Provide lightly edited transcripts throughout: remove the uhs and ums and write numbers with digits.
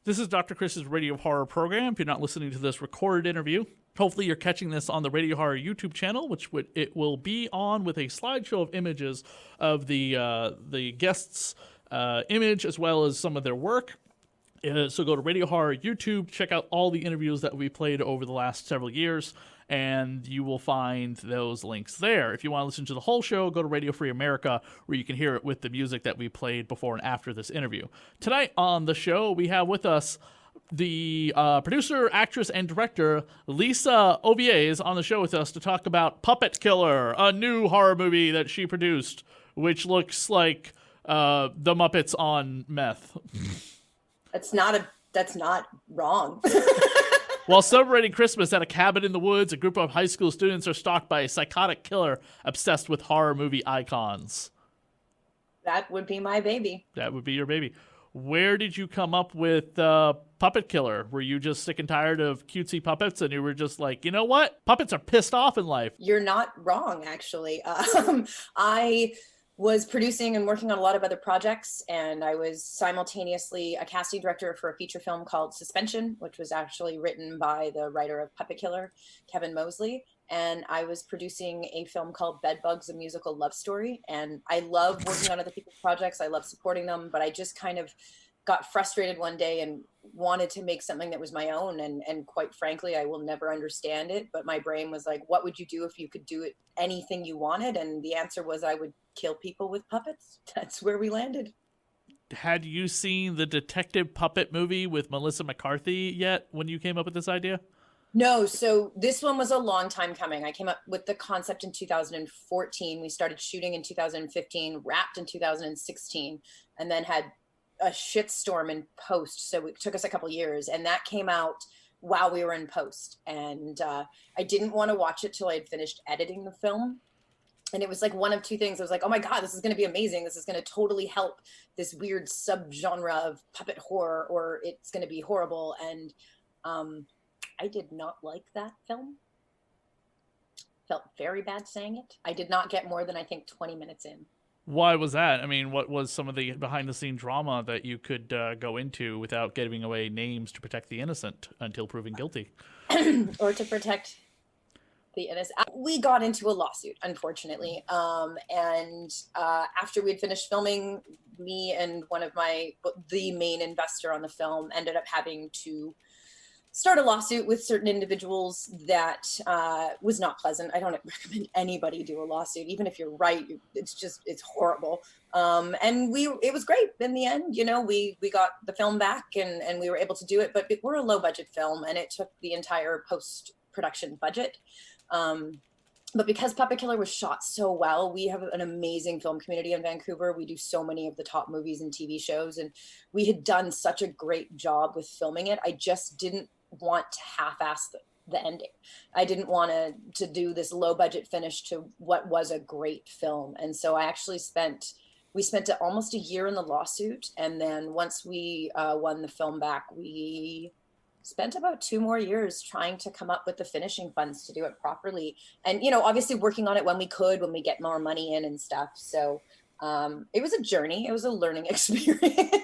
This is Dr. Chris's Radio Horror program. If you're not listening to this recorded interview, hopefully you're catching this on the Radio Horror YouTube channel, which it will be on with a slideshow of images of the guests' image as well as some of their work. So go to Radio Horror YouTube, check out all the interviews that we played over the last several years, and you will find those links there. If you want to listen to the whole show, go to Radio Free America, where you can hear it with the music that we played before and after this interview. Tonight on the show, we have with us the producer, actress, and director, Lisa Ovies, on the show with us to talk about Puppet Killer, a new horror movie that she produced, which looks like the Muppets on meth. That's not wrong. While celebrating Christmas at a cabin in the woods, a group of high school students are stalked by a psychotic killer obsessed with horror movie icons. That would be my baby. That would be your baby. Where did you come up with Puppet Killer? Were you just sick and tired of cutesy puppets and you were just like, you know what? Puppets are pissed off in life. You're not wrong, actually. I was producing and working on a lot of other projects, and I was simultaneously a casting director for a feature film called Suspension, which was actually written by the writer of Puppet Killer, Kevin Mosley. And I was producing a film called Bedbugs, a musical love story. And I love working on other people's projects. I love supporting them, but I just kind of got frustrated one day and wanted to make something that was my own. And quite frankly, I will never understand it. But my brain was like, what would you do if you could do it anything you wanted? And the answer was I would kill people with puppets. That's where we landed. Had you seen the Detective Puppet movie with Melissa McCarthy yet when you came up with this idea? No, so this one was a long time coming. I came up with the concept in 2014. We started shooting in 2015, wrapped in 2016, and then had a shitstorm in post. So it took us a couple years, and that came out while we were in post. And I didn't want to watch it till I had finished editing the film. And it was like one of two things. I was like, oh my God, this is going to be amazing. This is going to totally help this weird subgenre of puppet horror, or it's going to be horrible. And I did not like that film. Felt very bad saying it. I did not get more than, I think, 20 minutes in. Why was that? I mean, what was some of the behind-the-scene drama that you could go into without giving away names to protect the innocent until proven guilty? Or to protect the innocent. We got into a lawsuit, unfortunately. And after we'd finished filming, me and the main investor on the film ended up having to start a lawsuit with certain individuals that was not pleasant. I don't recommend anybody do a lawsuit, even if you're right. It's horrible. And it was great in the end. You know, we got the film back and we were able to do it, but we're a low budget film and it took the entire post-production budget. But because Puppet Killer was shot so well, we have an amazing film community in Vancouver. We do so many of the top movies and TV shows, and we had done such a great job with filming it. I just didn't want to half-ass the ending. I didn't want to do this low budget finish to what was a great film. And so I actually we spent almost a year in the lawsuit. And then once we won the film back, we spent about 2 more years trying to come up with the finishing funds to do it properly. And, you know, obviously working on it when we get more money in and stuff. So it was a journey. It was a learning experience.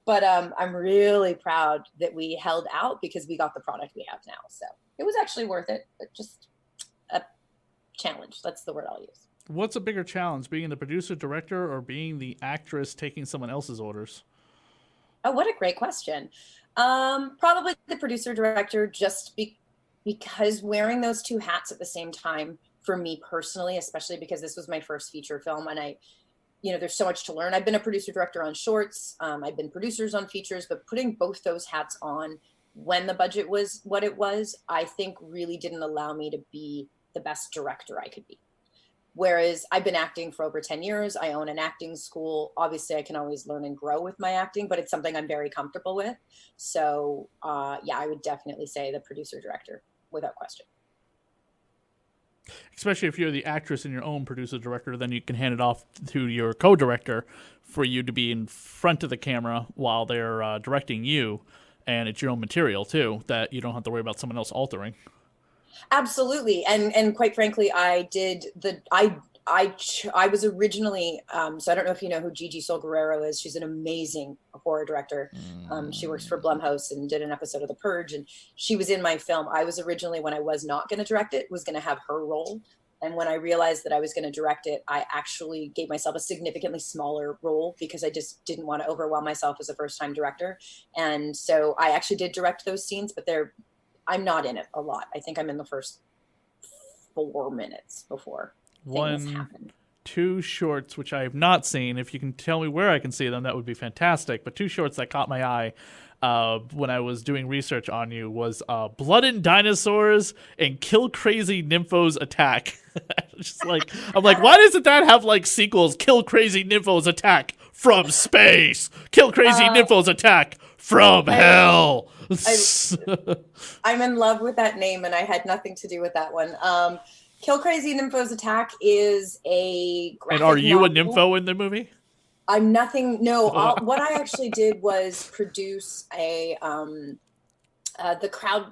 But I'm really proud that we held out because we got the product we have now. So it was actually worth it, but just a challenge. That's the word I'll use. What's a bigger challenge, being the producer, director, or being the actress taking someone else's orders? Oh, what a great question. Probably the producer, director, just because wearing those 2 hats at the same time for me personally, especially because this was my first feature film and there's so much to learn. I've been a producer director on shorts. I've been producers on features, but putting both those hats on when the budget was what it was, I think really didn't allow me to be the best director I could be. Whereas I've been acting for over 10 years. I own an acting school. Obviously, I can always learn and grow with my acting, but it's something I'm very comfortable with. So yeah, I would definitely say the producer director without question. Especially if you're the actress and your own producer director, then you can hand it off to your co-director for you to be in front of the camera while they're directing you, and it's your own material too, that you don't have to worry about someone else altering. Absolutely. And quite frankly, I I was originally, so I don't know if you know who Gigi Sol Guerrero is. She's an amazing horror director. She works for Blumhouse and did an episode of The Purge, and she was in my film. I was originally, when I was not going to direct it, was going to have her role. And when I realized that I was going to direct it, I actually gave myself a significantly smaller role because I just didn't want to overwhelm myself as a first-time director. And so I actually did direct those scenes, but I'm not in it a lot. I think I'm in the first 4 minutes before things happen. Two shorts which I have not seen. If you can tell me where I can see them, that would be fantastic. But two shorts that caught my eye when I was doing research on you was Blood and Dinosaurs and Kill Crazy Nymphos Attack. Just like, I'm like, why doesn't that have like sequels? Kill Crazy Nymphos Attack from space. Kill Crazy Nymphos Attack from hell. I'm in love with that name, and I had nothing to do with that one. Kill Crazy Nymphos Attack is a graphic And are you novel. a nympho in the movie? I'm nothing. No, what I actually did was produce the crowd.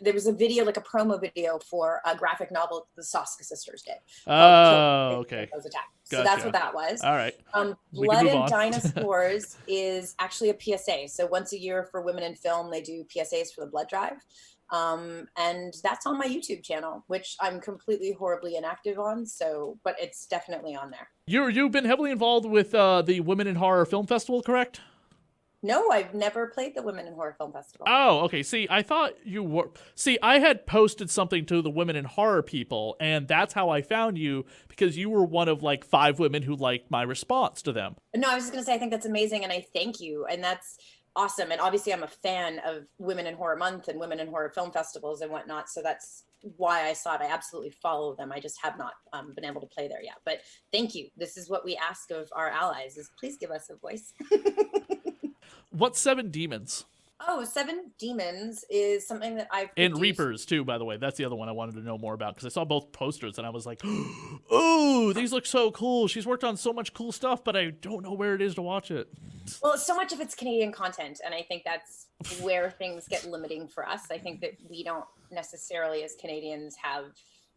There was a video, like a promo video for a graphic novel the Soska sisters did. Oh, okay. Nymphos Attack. Gotcha. So that's what that was. All right. Blood and Dinosaurs is actually a PSA. So once a year for women in film, they do PSAs for the blood drive. And that's on my YouTube channel, which I'm completely horribly inactive on. So, but it's definitely on there. You've been heavily involved with the Women in Horror Film Festival, correct? No, I've never played the Women in Horror Film Festival. Oh, okay. See, I thought you were. See, I had posted something to the Women in Horror people, and that's how I found you, because you were one of like 5 women who liked my response to them. No, I was just going to say, I think that's amazing, and I thank you. And that's awesome. And obviously, I'm a fan of Women in Horror Month and Women in Horror Film Festivals and whatnot. So that's why I saw it. I absolutely follow them. I just have not been able to play there yet. But thank you. This is what we ask of our allies: is please give us a voice. What's 7 Demons? Oh, 7 Demons is something that I've And produced. Reapers, too, by the way. That's the other one I wanted to know more about, because I saw both posters, and I was like, oh, these look so cool. She's worked on so much cool stuff, but I don't know where it is to watch it. Well, so much of it's Canadian content, and I think that's where things get limiting for us. I think that we don't necessarily, as Canadians, have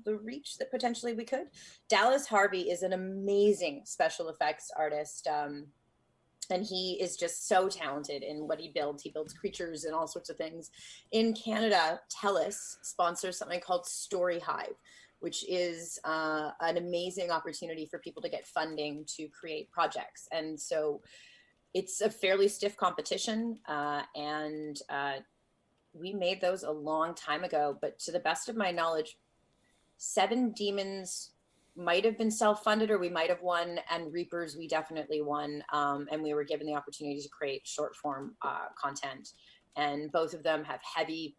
the reach that potentially we could. Dallas Harvey is an amazing special effects artist. And he is just so talented in what he builds. He builds creatures and all sorts of things. In Canada, TELUS sponsors something called Story Hive, which is an amazing opportunity for people to get funding to create projects. And so it's a fairly stiff competition. And we made those a long time ago. But to the best of my knowledge, 7 Demons might have been self-funded, or we might have won, and Reapers we definitely won, and we were given the opportunity to create short form content, and both of them have heavy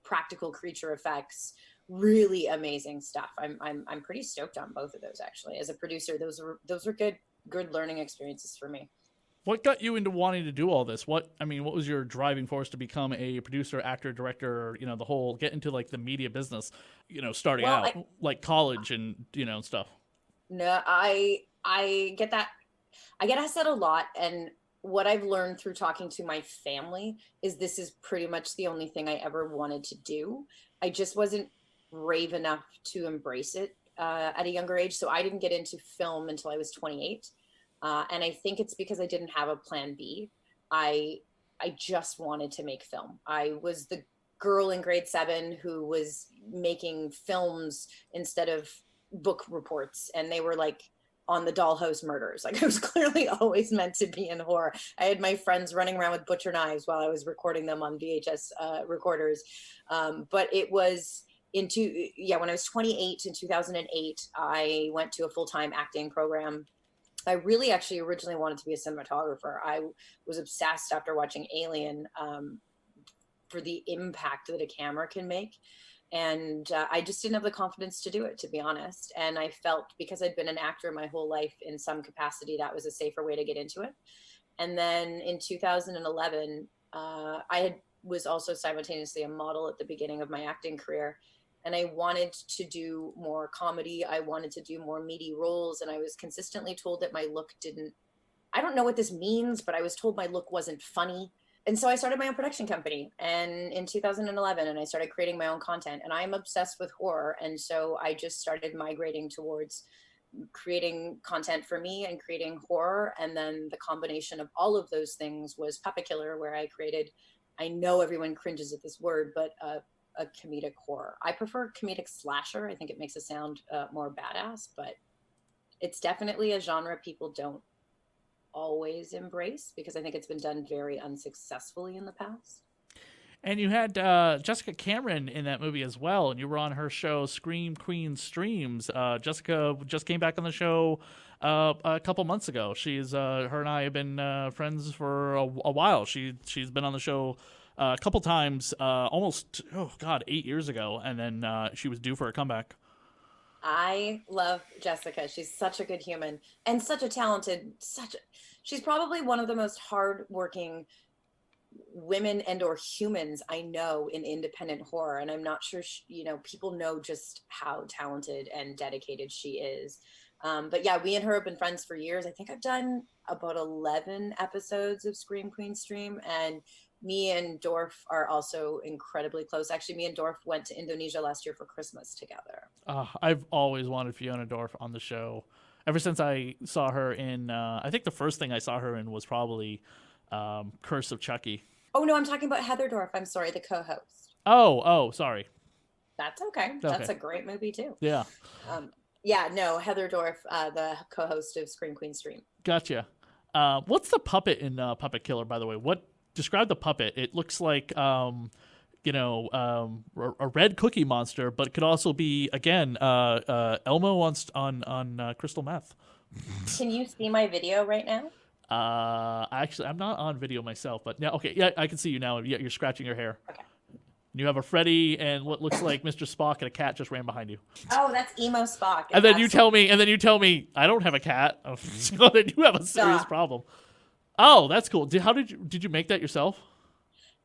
practical creature effects, really amazing stuff. I'm pretty stoked on both of those, actually. As a producer, those were good learning experiences for me. What got you into wanting to do all this? What was your driving force to become a producer, actor, director, the whole, get into like the media business, starting out, like college and, stuff? No, I get that. I get asked that a lot. And what I've learned through talking to my family is this is pretty much the only thing I ever wanted to do. I just wasn't brave enough to embrace it at a younger age. So I didn't get into film until I was 28. And I think it's because I didn't have a plan B. I just wanted to make film. I was the girl in grade 7 who was making films instead of book reports. And they were like on the Dollhouse Murders. Like, I was clearly always meant to be in horror. I had my friends running around with butcher knives while I was recording them on VHS recorders. But it was when I was 28 in 2008, I went to a full-time acting program. I really actually originally wanted to be a cinematographer. I was obsessed after watching Alien for the impact that a camera can make. And I just didn't have the confidence to do it, to be honest. And I felt, because I'd been an actor my whole life in some capacity, that was a safer way to get into it. And then in 2011, I was also simultaneously a model at the beginning of my acting career. And I wanted to do more comedy. I wanted to do more meaty roles. And I was consistently told that my look I don't know what this means, but I was told my look wasn't funny. And so I started my own production company in 2011, and I started creating my own content. And I'm obsessed with horror. And so I just started migrating towards creating content for me and creating horror. And then the combination of all of those things was Puppet Killer, where I created, I know everyone cringes at this word, but a comedic horror. I prefer comedic slasher. I think it makes it sound more badass, but it's definitely a genre people don't always embrace, because I think it's been done very unsuccessfully in the past. And you had Jessica Cameron in that movie as well, and you were on her show Scream Queen Streams. Jessica just came back on the show a couple months ago. She's her and I have been friends for a while. She's been on the show a couple times, almost 8 years ago, and then she was due for a comeback. I love Jessica. She's such a good human and such a talented, she's probably one of the most hardworking women and or humans I know in independent horror. And I'm not sure, people know just how talented and dedicated she is. But yeah, we and her have been friends for years. I think I've done about 11 episodes of Scream Queen Stream, and me and Dorf are also incredibly close. Actually, me and Dorf went to Indonesia last year for Christmas together. I've always wanted Fiona Dorf on the show. Ever since I saw her in, I think the first thing I saw her in was probably Curse of Chucky. Oh, no, I'm talking about Heather Dorf. I'm sorry, the co-host. Oh, sorry. That's okay. That's a great movie, too. Yeah. Heather Dorf, the co-host of Scream Queen Stream. Gotcha. What's the puppet in Puppet Killer, by the way? Describe the puppet. It looks like a red cookie monster, but it could also be, again, Elmo on crystal meth. Can you see my video right now? Actually, I'm not on video myself, but now, okay, yeah, I can see you now. Yeah, you're scratching your hair. Okay. You have a Freddy and what looks like Mr. Spock, and a cat just ran behind you. Oh, that's emo Spock. And then you tell me I don't have a cat. So then you have a serious problem. Oh, that's cool. Did you make that yourself?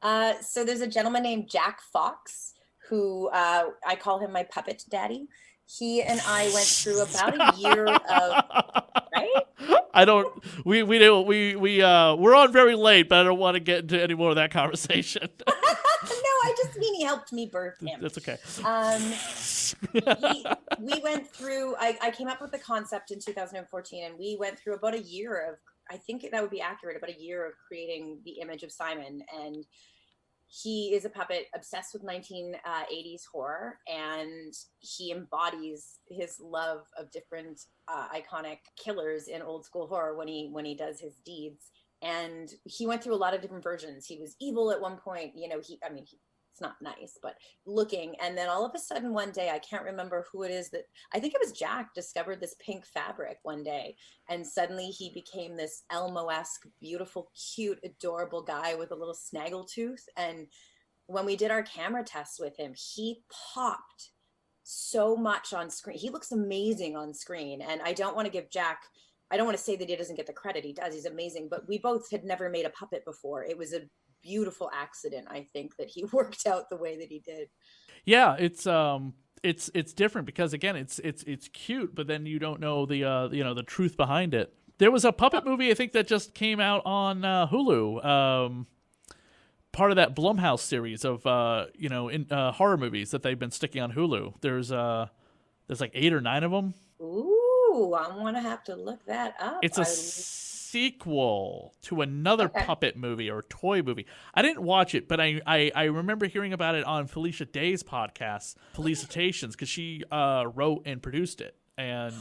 So there's a gentleman named Jack Fox who I call him my puppet daddy. He and I went through about a year of right. I don't. We're on very late, but I don't want to get into any more of that conversation. No, I just mean he helped me birth him. That's okay. We went through. I came up with the concept in 2014, and we went through about a year of. I think that would be accurate. About a year of creating the image of Simon, and he is a puppet obsessed with 1980s horror, and he embodies his love of different iconic killers in old school horror when he does his deeds. And he went through a lot of different versions. He was evil at one point, it's not nice, but looking. And then all of a sudden one day, I can't remember who it is that, I think it was Jack, discovered this pink fabric one day. And suddenly he became this Elmo-esque, beautiful, cute, adorable guy with a little snaggle tooth. And when we did our camera tests with him, he popped so much on screen. He looks amazing on screen. And I don't want to give Jack, I don't want to say that he doesn't get the credit. He does. He's amazing. But we both had never made a puppet before. It was a beautiful accident, I think, that he worked out the way that he did. Yeah, it's different because again, it's cute, but then you don't know the truth behind it. There was a puppet movie I think that just came out on Hulu. Part of that Blumhouse series of horror movies that they've been sticking on Hulu. There's like 8 or 9 of them. Ooh, I'm gonna have to look that up. It's a sequel to another puppet movie or toy movie. I didn't watch it, but I remember hearing about it on Felicia Day's podcast, Felicitations, because she wrote and produced it. And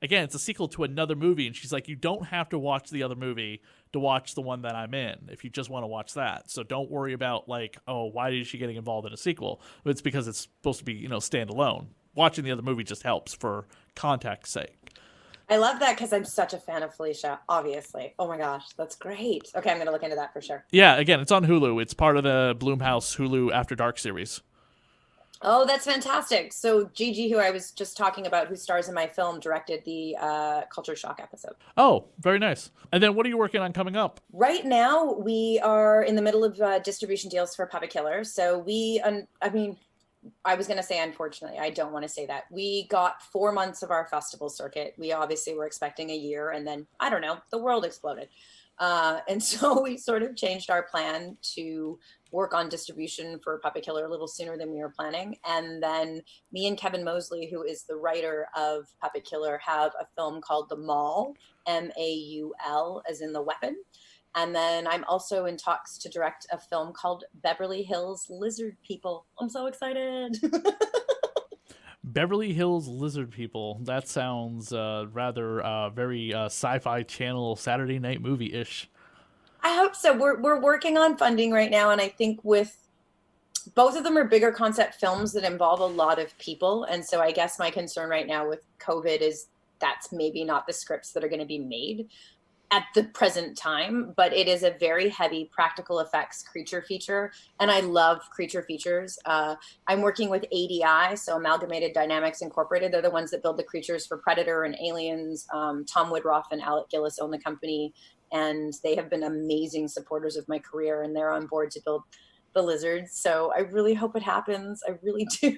again, it's a sequel to another movie, and she's like, you don't have to watch the other movie to watch the one that I'm in if you just want to watch that. So don't worry about like, oh, why is she getting involved in a sequel? It's because it's supposed to be, standalone. Watching the other movie just helps for contact's sake. I love that because I'm such a fan of Felicia, obviously. Oh my gosh, that's great. Okay, I'm going to look into that for sure. Yeah, again, it's on Hulu. It's part of the Blumhouse Hulu After Dark series. Oh, that's fantastic. So Gigi, who I was just talking about, who stars in my film, directed the Culture Shock episode. Oh, very nice. And then what are you working on coming up? Right now, we are in the middle of distribution deals for Puppet Killer. So I was going to say, unfortunately, I don't want to say that. We got 4 months of our festival circuit. We obviously were expecting a year, and then, I don't know, the world exploded. And so we sort of changed our plan to work on distribution for Puppet Killer a little sooner than we were planning. And then me and Kevin Mosley, who is the writer of Puppet Killer, have a film called The Maul, Maul, as in the weapon. And then I'm also in talks to direct a film called Beverly Hills Lizard People. I'm so excited. Beverly Hills Lizard People. That sounds rather very Sci-Fi Channel Saturday night movie-ish. I hope so. We're working on funding right now, and I think with both of them are bigger concept films that involve a lot of people. And so I guess my concern right now with COVID is that's maybe not the scripts that are going to be made at the present time, but it is a very heavy practical effects creature feature. And I love creature features. I'm working with ADI, so Amalgamated Dynamics Incorporated. They're the ones that build the creatures for Predator and Aliens. Tom Woodruff and Alec Gillis own the company, and they have been amazing supporters of my career, and they're on board to build the lizards. So I really hope it happens. I really do.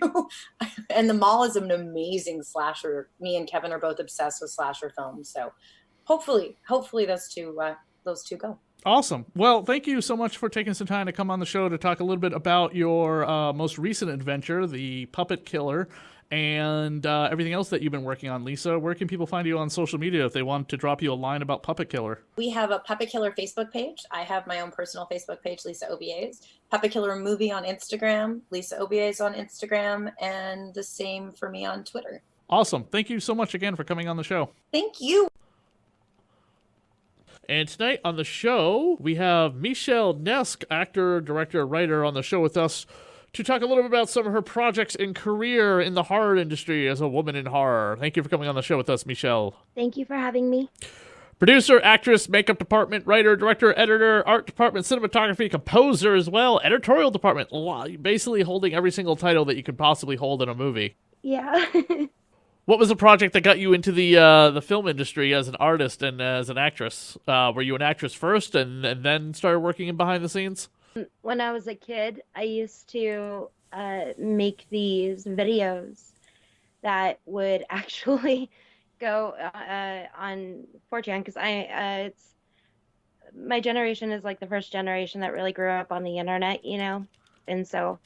And The Mall is an amazing slasher. Me and Kevin are both obsessed with slasher films. So hopefully those two go. Awesome. Well, thank you so much for taking some time to come on the show to talk a little bit about your most recent adventure, the Puppet Killer, and everything else that you've been working on. Lisa, where can people find you on social media if they want to drop you a line about Puppet Killer? We have a Puppet Killer Facebook page. I have my own personal Facebook page, Lisa Ovies. Puppet Killer Movie on Instagram, Lisa Ovies on Instagram, and the same for me on Twitter. Awesome. Thank you so much again for coming on the show. Thank you. And tonight on the show, we have Michelle Nessk, actor, director, writer, on the show with us to talk a little bit about some of her projects and career in the horror industry as a woman in horror. Thank you for coming on the show with us, Michelle. Thank you for having me. Producer, actress, makeup department, writer, director, editor, art department, cinematography, composer as well, editorial department, basically holding every single title that you could possibly hold in a movie. Yeah. What was the project that got you into the film industry as an artist and as an actress? Were you an actress first and then started working in behind the scenes? When I was a kid, I used to make these videos that would actually go on 4chan, because it's my generation is like the first generation that really grew up on the internet, you know, and so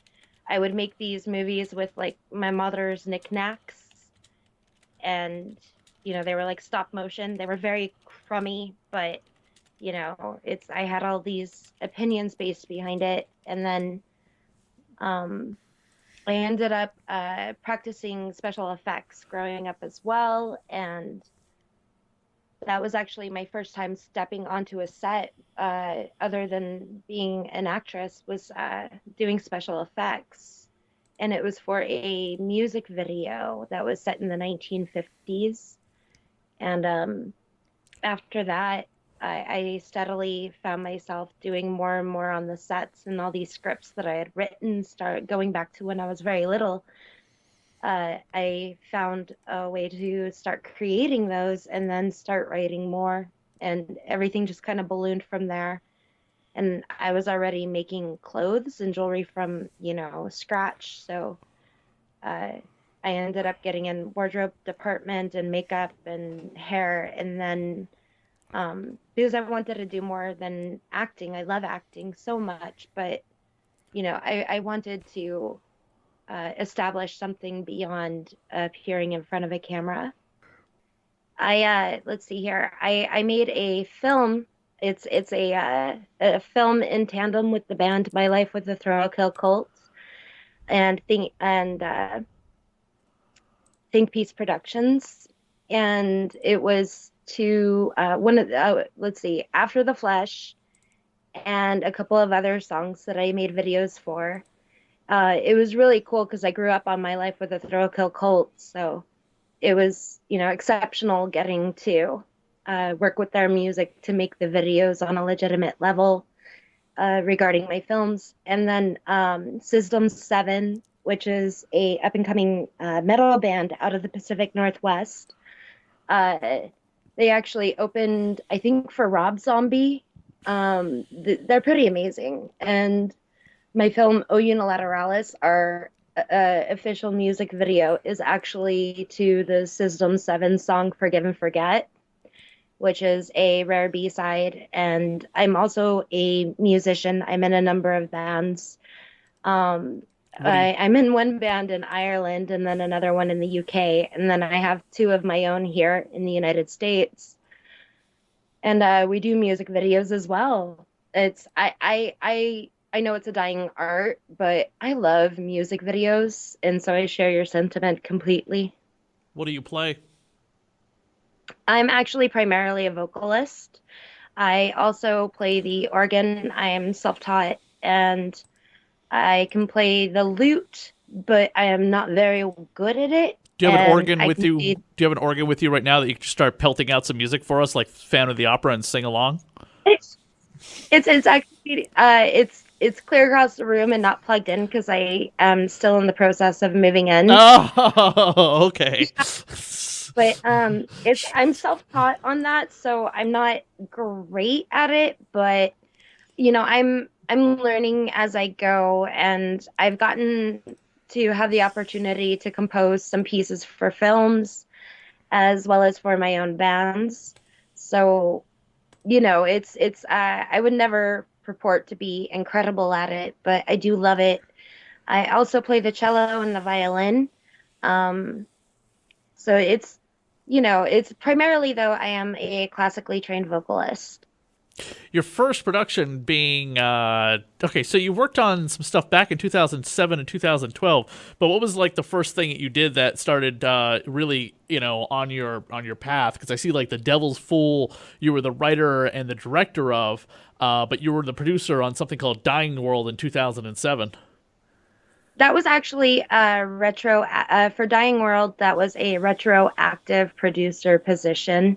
I would make these movies with like my mother's knickknacks. And, you know, they were like stop motion. They were very crummy, but, you know, I had all these opinions based behind it. And then I ended up practicing special effects growing up as well. And that was actually my first time stepping onto a set, other than being an actress, was doing special effects. And it was for a music video that was set in the 1950s. And after that, I steadily found myself doing more and more on the sets, and all these scripts that I had written started going back to when I was very little. I found a way to start creating those and then start writing more. And everything just kind of ballooned from there. And I was already making clothes and jewelry from, you know, scratch. So I ended up getting in wardrobe department and makeup and hair. And then because I wanted to do more than acting, I love acting so much. But, you know, I wanted to establish something beyond appearing in front of a camera. Let's see here. I made a film. It's a film in tandem with the band My Life with the Thrill Kill Cult and Think Peace Productions, and it was to After the Flesh and a couple of other songs that I made videos for. It was really cool because I grew up on My Life with the Thrill Kill Cult, so it was, you know, exceptional getting to work with their music to make the videos on a legitimate level regarding my films. And then System 7, which is a up-and-coming metal band out of the Pacific Northwest. They actually opened, I think, for Rob Zombie. They're pretty amazing. And my film O Unilateralis, our official music video, is actually to the System 7 song Forgive and Forget, which is a rare B-side. And I'm also a musician. I'm in a number of bands. Um, I'm in one band in Ireland and then another one in the UK. And then I have two of my own here in the United States. And we do music videos as well. I know it's a dying art, but I love music videos, and so I share your sentiment completely. What do you play? I'm actually primarily a vocalist. I also play the organ. I am self-taught, and I can play the lute, but I am not very good at it. Do you have an And organ I with can you? be- Do you have an organ with you right now that you can just start pelting out some music for us, like Phantom of the Opera, and sing along? It's it's actually it's clear across the room and not plugged in because I am still in the process of moving in. Oh, okay. But it's I'm self-taught on that, so I'm not great at it, but I'm learning as I go, and I've gotten to have the opportunity to compose some pieces for films as well as for my own bands. So, it's I would never purport to be incredible at it, but I do love it. I also play the cello and the violin. Um, so it's primarily, though, I am a classically trained vocalist. Your first production being okay, so you worked on some stuff back in 2007 and 2012, but what was like the first thing that you did that started really, on your path? Because I see like The Devil's Fool, you were the writer and the director of, but you were the producer on something called Dying World in 2007. That was actually a retro for Dying World. That was a retroactive producer position,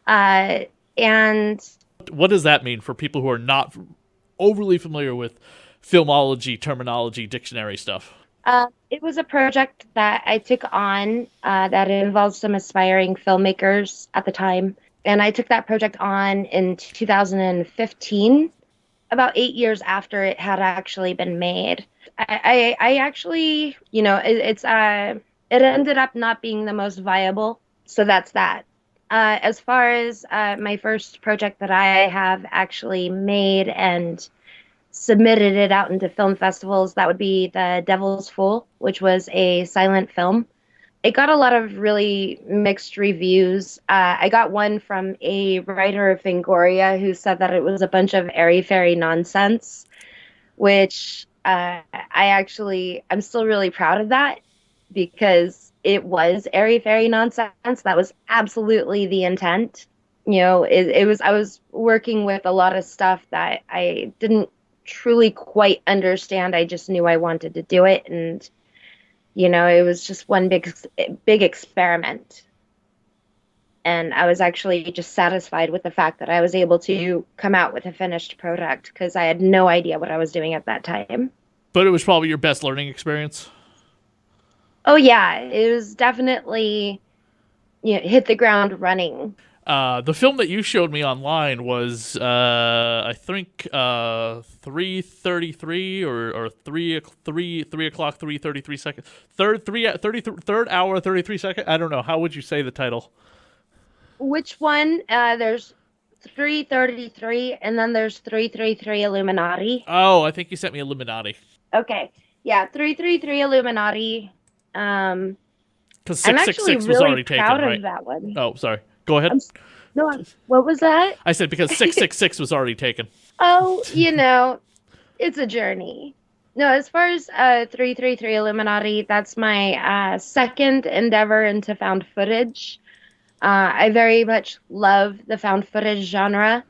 uh, and What does that mean for people who are not overly familiar with filmology, terminology, dictionary stuff? it was a project that I took on that involved some aspiring filmmakers at the time, and I took that project on in 2015, about 8 years after it had actually been made. I actually, it ended up not being the most viable, so that's that. As far as my first project that I have actually made and submitted it out into film festivals, that would be The Devil's Fool, which was a silent film. It got a lot of really mixed reviews. I got one from a writer of Fangoria who said that it was a bunch of airy-fairy nonsense, which I'm still really proud of that because it was airy-fairy nonsense. That was absolutely the intent. I was working with a lot of stuff that I didn't truly quite understand. I just knew I wanted to do it, and it was just one big experiment. And I was actually just satisfied with the fact that I was able to come out with a finished product because I had no idea what I was doing at that time. But it was probably your best learning experience. Oh yeah, it was definitely hit the ground running. The film that you showed me online was, I think, 3:33 or 3 o'clock 3:33 seconds. Third hour 33 seconds. I don't know. How would you say the title? Which one? There's 333, and then there's 333 Illuminati. Oh, I think you sent me Illuminati. Okay, yeah, 333 Illuminati. Because I'm actually 666 was really already taken, proud right? of that one. Oh, sorry. Go ahead. What was that? I said because 666 was already taken. Oh, it's a journey. No, as far as 333 Illuminati, that's my second endeavor into found footage. I very much love the found footage genre,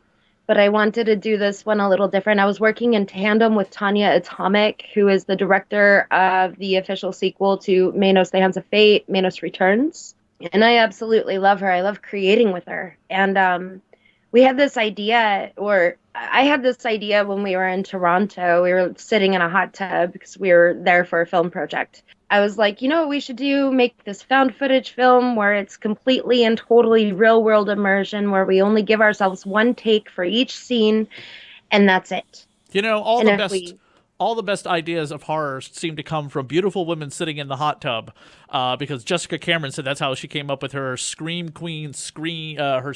but I wanted to do this one a little different. I was working in tandem with Tanya Atomic, who is the director of the official sequel to Manos, the Hands of Fate, Manos Returns. And I absolutely love her. I love creating with her. And we had this idea, or I had this idea when we were in Toronto. We were sitting in a hot tub because we were there for a film project. I was like, what we should do? Make this found footage film where it's completely and totally real world immersion, where we only give ourselves one take for each scene, and that's it. All the best ideas of horror seem to come from beautiful women sitting in the hot tub. because Jessica Cameron said that's how she came up with her Scream Queen her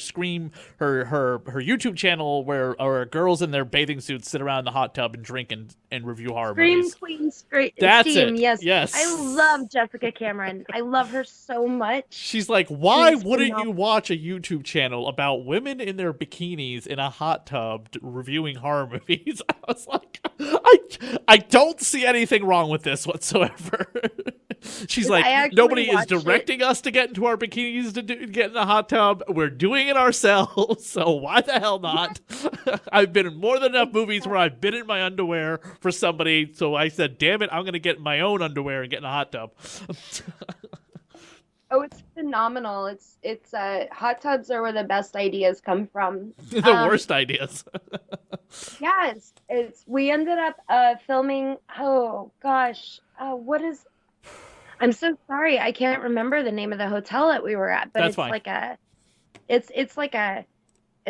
YouTube channel where girls in their bathing suits sit around in the hot tub and drink and review horror Scream movies. Queen That's Steam. it. Yes. Yes. I love Jessica Cameron. I love her so much. She's like, why She's wouldn't phenomenal. you watch a YouTube channel about women in their bikinis in a hot tub reviewing horror movies? I was like, I don't see anything wrong with this whatsoever. She's like, nobody is directing us to get into our bikinis to get in the hot tub. We're doing it ourselves, so why the hell not? I've been in more than enough movies where I've been in my underwear for somebody, so I said, damn it, I'm going to get in my own underwear and get in a hot tub. Oh, it's phenomenal. It's hot tubs are where the best ideas come from. The worst ideas. Yes, we ended up filming. Oh gosh, what is? I'm so sorry, I can't remember the name of the hotel that we were at, but That's fine. It's like a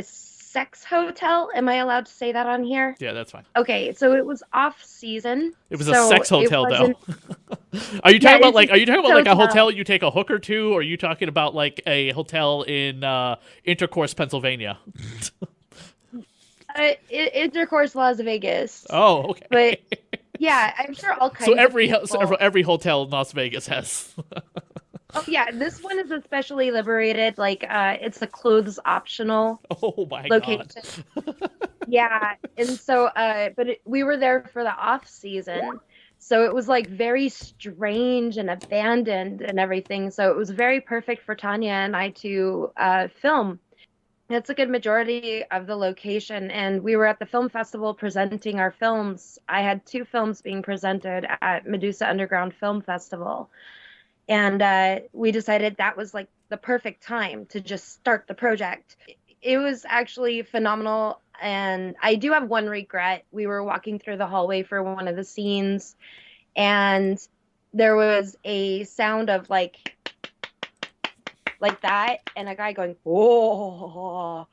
sex hotel. Am I allowed to say that on here? Yeah, that's fine. Okay, so it was off season. It was a sex hotel, though. Are you talking about like a hotel you take a hooker to, or are you talking about like a hotel in Intercourse, Pennsylvania? Intercourse, Las Vegas. Oh, okay. But yeah, I'm sure all kinds. So of every hotel in Las Vegas has. Oh yeah, this one is especially liberated. Like, it's a clothes optional. Oh my location. God. Yeah, and so, we were there for the off season, so it was like very strange and abandoned and everything. So it was very perfect for Tanya and I to film. It's a good majority of the location, and we were at the film festival presenting our films. I had 2 films being presented at Medusa Underground Film Festival. And we decided that was like the perfect time to just start the project. It was actually phenomenal. And I do have one regret. We were walking through the hallway for one of the scenes, and there was a sound of like that, and a guy going, oh,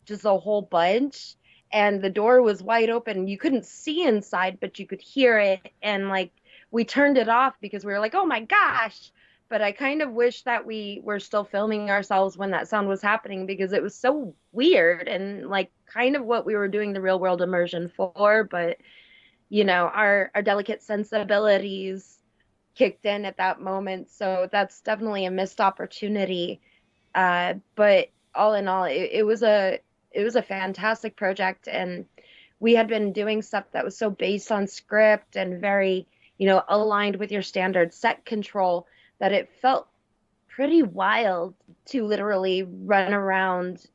just a whole bunch. And the door was wide open. You couldn't see inside, but you could hear it. And like, we turned it off because we were like, oh my gosh. But I kind of wish that we were still filming ourselves when that sound was happening, because it was so weird and like kind of what we were doing the real world immersion for. But, you know, our delicate sensibilities kicked in at that moment. So that's definitely a missed opportunity. But all in all, it was a fantastic project. And we had been doing stuff that was so based on script and very, you know, aligned with your standard set control, that it felt pretty wild to literally run around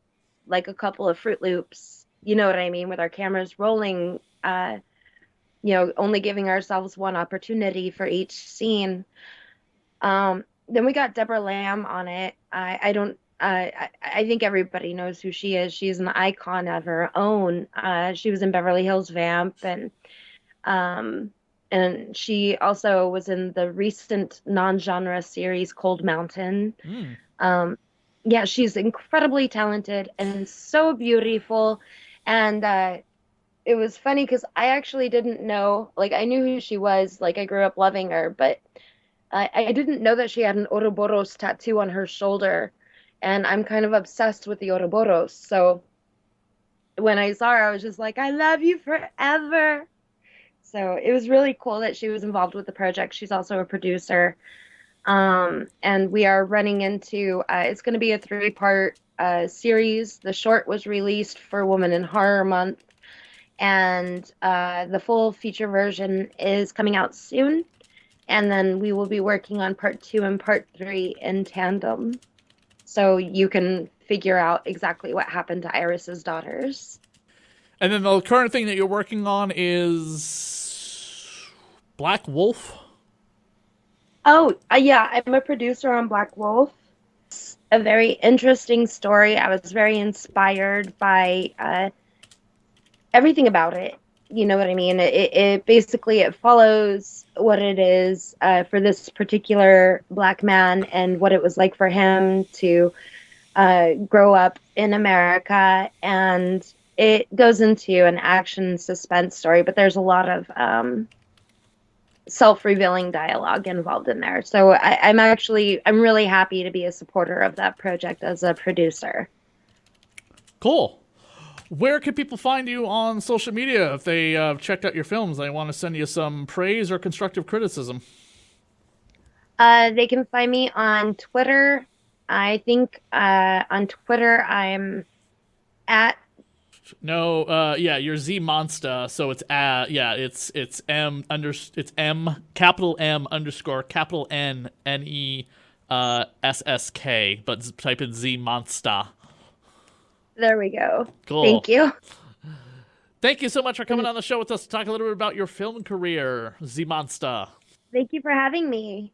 like a couple of Fruit Loops, you know what I mean, with our cameras rolling, you know, only giving ourselves one opportunity for each scene. Then we got Deborah Lamb on it. I think everybody knows who she is. She's an icon of her own. She was in Beverly Hills Vamp, and she also was in the recent non-genre series Cold Mountain. Yeah, she's incredibly talented and so beautiful. And it was funny because I actually didn't know, like, I knew who she was, like, I grew up loving her, but I didn't know that she had an Ouroboros tattoo on her shoulder. And I'm kind of obsessed with the Ouroboros. So when I saw her, I was just like, I love you forever. So it was really cool that she was involved with the project. She's also a producer. And we are running into, it's going to be a 3-part series. The short was released for Women in Horror Month. And the full feature version is coming out soon. And then we will be working on part 2 and part 3 in tandem. So you can figure out exactly what happened to Iris's daughters. And then the current thing that you're working on is Black Wolf? Oh, yeah, I'm a producer on Black Wolf. It's a very interesting story. I was very inspired by everything about it. You know what I mean? It basically, it follows what it is for this particular Black man and what it was like for him to grow up in America. And it goes into an action suspense story, but there's a lot of self-revealing dialogue involved in there. So I'm really happy to be a supporter of that project as a producer. Cool. Where can people find you on social media if they checked out your films? They want to send you some praise or constructive criticism. They can find me on Twitter. I think on Twitter I'm at No, yeah, you're Z Monster, so it's it's capital M underscore capital N NESSK, but type in Z Monster. there we go. Cool. Thank you. Thank you so much for coming on the show with us to talk a little bit about your film career, Z Monster. Thank you for having me.